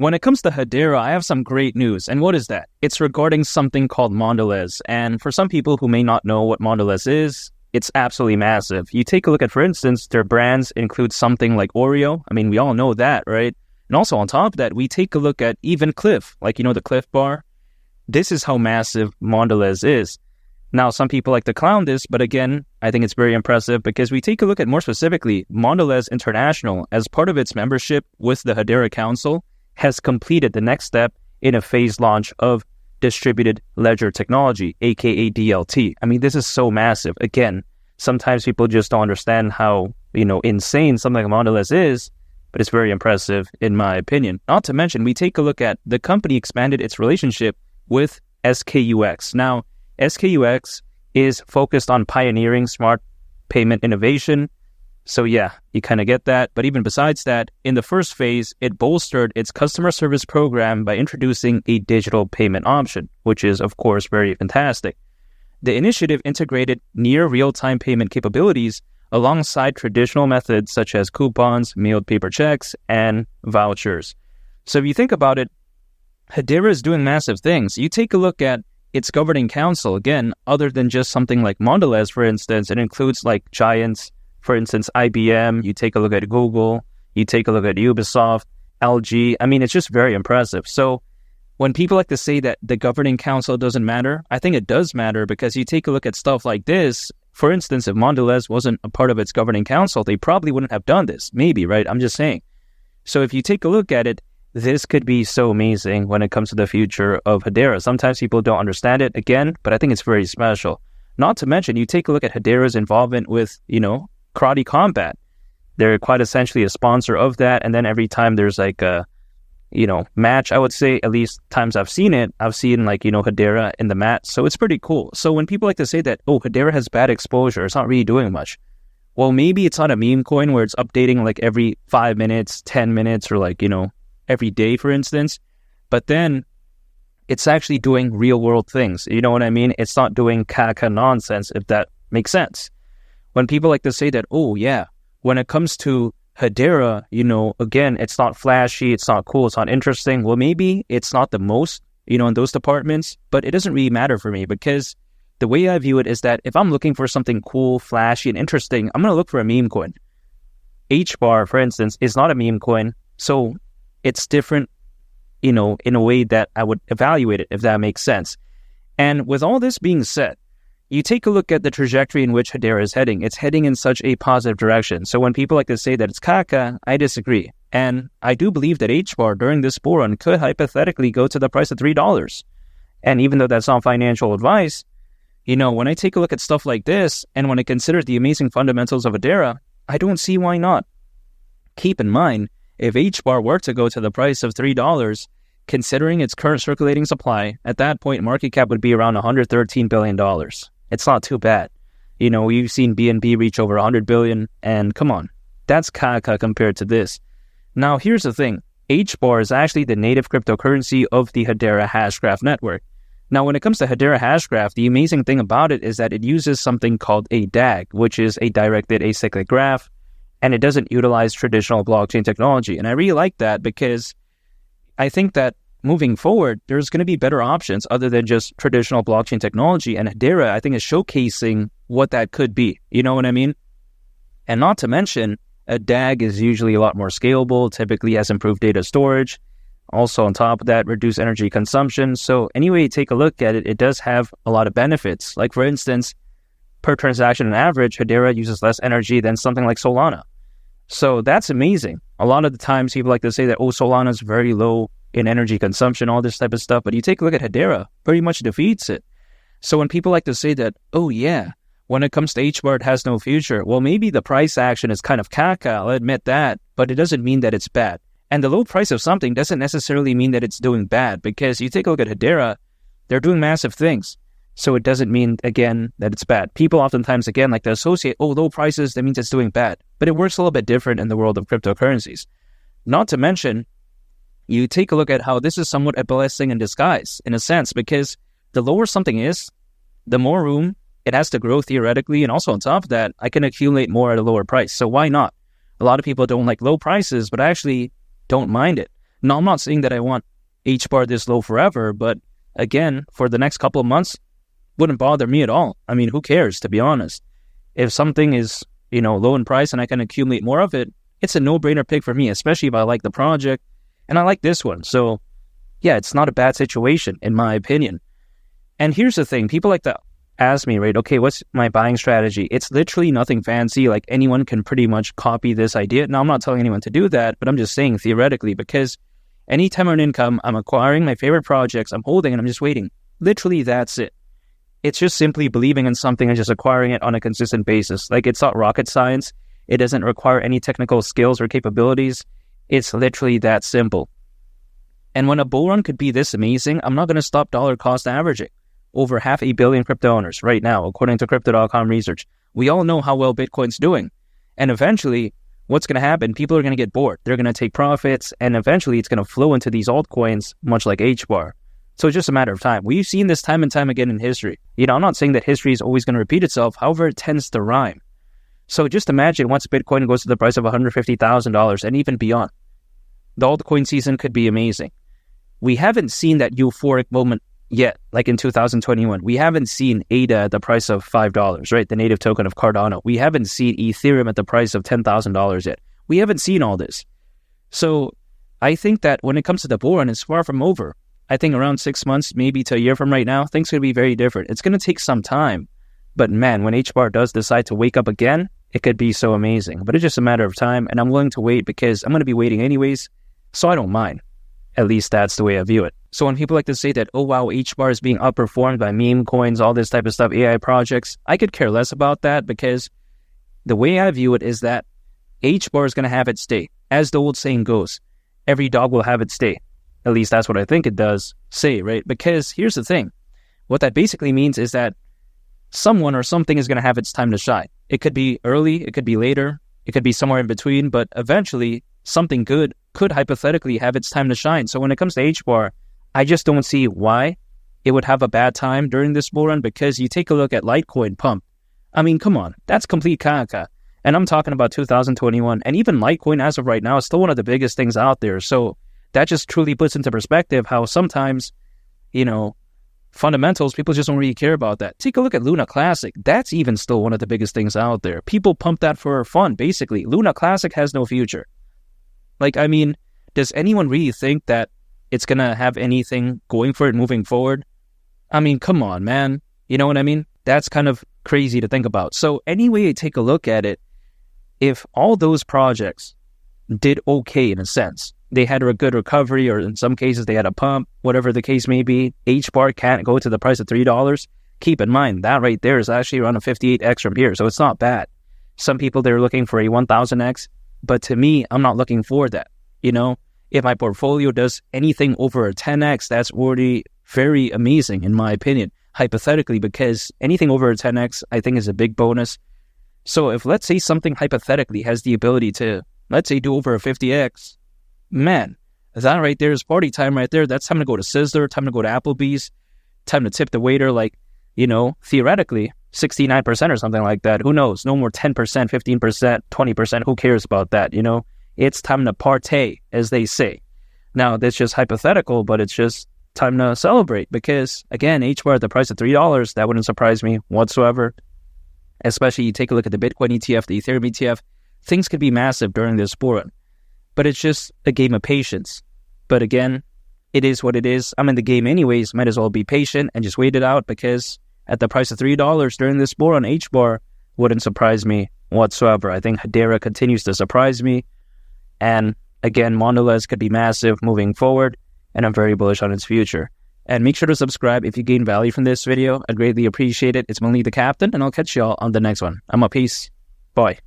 When it comes to Hedera, I have some great news. And what is that? It's regarding something called Mondelez. And for some people who may not know what Mondelez is, it's absolutely massive. You take a look at, for instance, their brands include something like Oreo. I mean, we all know that, right? And also on top of that, we take a look at even Cliff, like, the Cliff Bar. This is how massive Mondelez is. Now, some people like to clown this, but again, I think it's very impressive because we take a look at more specifically, Mondelez International, as part of its membership with the Hedera Council, has completed the next step in a phased launch of distributed ledger technology, aka DLT. I mean, this is so massive. Again, sometimes people just don't understand how, insane something like Mondelez is, but it's very impressive in my opinion. Not to mention, we take a look at the company expanded its relationship with SKUX. Now, SKUX is focused on pioneering smart payment innovation. So yeah, you kind of get that. But even besides that, in the first phase, it bolstered its customer service program by introducing a digital payment option, which is, of course, very fantastic. The initiative integrated near real-time payment capabilities alongside traditional methods such as coupons, mailed paper checks, and vouchers. So if you think about it, Hedera is doing massive things. You take a look at its governing council, again, other than just something like Mondelez, for instance, it includes like giants. For instance, IBM, you take a look at Google, you take a look at Ubisoft, LG. I mean, it's just very impressive. So when people like to say that the governing council doesn't matter, I think it does matter because you take a look at stuff like this. For instance, if Mondelez wasn't a part of its governing council, they probably wouldn't have done this. Maybe, right? I'm just saying. So if you take a look at it, this could be so amazing when it comes to the future of Hedera. Sometimes people don't understand it, again, but I think it's very special. Not to mention, you take a look at Hedera's involvement with, Karate Combat. They're quite essentially a sponsor of that. And then every time there's like a, match, I would say, at least times I've seen it, I've seen like, Hedera in the mat. So it's pretty cool. So when people like to say that, Hedera has bad exposure, it's not really doing much. Well, maybe it's not a meme coin where it's updating like every 5 minutes, 10 minutes, or like, every day, for instance. But then it's actually doing real world things. You know what I mean? It's not doing caca nonsense, if that makes sense. When people like to say that, when it comes to Hedera, again, it's not flashy, it's not cool, it's not interesting. Well, maybe it's not the most, in those departments, but it doesn't really matter for me because the way I view it is that if I'm looking for something cool, flashy, and interesting, I'm going to look for a meme coin. HBAR, for instance, is not a meme coin, so it's different, in a way that I would evaluate it, if that makes sense. And with all this being said, you take a look at the trajectory in which Hedera is heading. It's heading in such a positive direction. So when people like to say that it's caca, I disagree. And I do believe that HBAR during this bull run could hypothetically go to the price of $3. And even though that's not financial advice, when I take a look at stuff like this, and when I consider the amazing fundamentals of Hedera, I don't see why not. Keep in mind, if HBAR were to go to the price of $3, considering its current circulating supply, at that point, market cap would be around $113 billion. It's not too bad. We've seen BNB reach over 100 billion, and come on, that's caca compared to this. Now, here's the thing. HBAR is actually the native cryptocurrency of the Hedera Hashgraph network. Now, when it comes to Hedera Hashgraph, the amazing thing about it is that it uses something called a DAG, which is a directed acyclic graph, and it doesn't utilize traditional blockchain technology. And I really like that because I think that moving forward, there's going to be better options other than just traditional blockchain technology. And Hedera, I think, is showcasing what that could be. You know what I mean? And not to mention, a DAG is usually a lot more scalable, typically has improved data storage. Also, on top of that, reduced energy consumption. So anyway, you take a look at it, it does have a lot of benefits. Like, for instance, per transaction on average, Hedera uses less energy than something like Solana. So that's amazing. A lot of the times people like to say that, Solana is very low in energy consumption, all this type of stuff. But you take a look at Hedera, pretty much defeats it. So when people like to say that, when it comes to HBAR, it has no future. Well, maybe the price action is kind of caca, I'll admit that, but it doesn't mean that it's bad. And the low price of something doesn't necessarily mean that it's doing bad, because you take a look at Hedera, they're doing massive things. So it doesn't mean, again, that it's bad. People oftentimes, again, like to associate, low prices, that means it's doing bad. But it works a little bit different in the world of cryptocurrencies. Not to mention, you take a look at how this is somewhat a blessing in disguise, in a sense, because the lower something is, the more room it has to grow theoretically, and also on top of that, I can accumulate more at a lower price. So why not? A lot of people don't like low prices, but I actually don't mind it, Now, I'm not saying that I want HBAR this low forever, but again, for the next couple of months, wouldn't bother me at all. I mean, who cares, to be honest? If something is, low in price and I can accumulate more of it, it's a no-brainer pick for me, especially if I like the project and I like this one. So, yeah, it's not a bad situation, in my opinion. And here's the thing. People like to ask me, right, okay, what's my buying strategy? It's literally nothing fancy. Like, anyone can pretty much copy this idea. Now, I'm not telling anyone to do that, but I'm just saying theoretically, because anytime I earn income, I'm acquiring my favorite projects, I'm holding, and I'm just waiting. Literally, that's it. It's just simply believing in something and just acquiring it on a consistent basis. Like, it's not rocket science. It doesn't require any technical skills or capabilities. It's literally that simple. And when a bull run could be this amazing, I'm not going to stop dollar cost averaging. Over 500 million crypto owners right now, according to Crypto.com research. We all know how well Bitcoin's doing. And eventually, what's going to happen? People are going to get bored. They're going to take profits, and eventually it's going to flow into these altcoins, much like HBAR. So it's just a matter of time. We've seen this time and time again in history. I'm not saying that history is always going to repeat itself. However, it tends to rhyme. So just imagine once Bitcoin goes to the price of $150,000 and even beyond. The altcoin season could be amazing. We haven't seen that euphoric moment yet, like in 2021. We haven't seen ADA at the price of $5, right? The native token of Cardano. We haven't seen Ethereum at the price of $10,000 yet. We haven't seen all this. So I think that when it comes to the bull run, it's far from over. I think around 6 months, maybe to a year from right now, things could be very different. It's going to take some time. But man, when HBAR does decide to wake up again, it could be so amazing. But it's just a matter of time, and I'm willing to wait because I'm going to be waiting anyways, so I don't mind. At least that's the way I view it. So when people like to say that, oh wow, HBAR is being outperformed by meme coins, all this type of stuff, AI projects, I could care less about that because the way I view it is that HBAR is going to have its day. As the old saying goes, every dog will have its day. At least that's what I think it does say, right? Because here's the thing. What that basically means is that someone or something is going to have its time to shine. It could be early, it could be later, it could be somewhere in between, but eventually something good could hypothetically have its time to shine. So when it comes to HBAR, I just don't see why it would have a bad time during this bull run, because you take a look at Litecoin pump. I mean, come on, that's complete caca. And I'm talking about 2021, and even Litecoin as of right now is still one of the biggest things out there. So that just truly puts into perspective how sometimes, fundamentals, people just don't really care about that. Take a look at Luna Classic. That's even still one of the biggest things out there. People pump that for fun, basically. Luna Classic has no future. Does anyone really think that it's going to have anything going for it moving forward? I mean, come on, man. You know what I mean? That's kind of crazy to think about. So anyway, you take a look at it, if all those projects did okay in a sense, they had a good recovery, or in some cases they had a pump, whatever the case may be, HBAR can't go to the price of $3. Keep in mind, that right there is actually around a 58x from here, so it's not bad. Some people, they're looking for a 1000x, but to me, I'm not looking for that. If my portfolio does anything over a 10x, that's already very amazing in my opinion, hypothetically, because anything over a 10x, I think is a big bonus. So if, let's say, something hypothetically has the ability to, let's say, do over a 50x, man, that right there is party time right there. That's time to go to Sizzler, time to go to Applebee's, time to tip the waiter, theoretically, 69% or something like that. Who knows? No more 10%, 15%, 20%. Who cares about that, It's time to partay, as they say. Now, that's just hypothetical, but it's just time to celebrate because, again, HBAR at the price of $3, that wouldn't surprise me whatsoever. Especially you take a look at the Bitcoin ETF, the Ethereum ETF, things could be massive during this bull run. But it's just a game of patience. But again, it is what it is. I'm in the game anyways. Might as well be patient and just wait it out because at the price of $3 during this bull run, HBAR wouldn't surprise me whatsoever. I think Hedera continues to surprise me. And again, Mondelez could be massive moving forward, and I'm very bullish on its future. And make sure to subscribe if you gain value from this video. I'd greatly appreciate it. It's Malik the Captain, and I'll catch y'all on the next one. I'm a peace. Bye.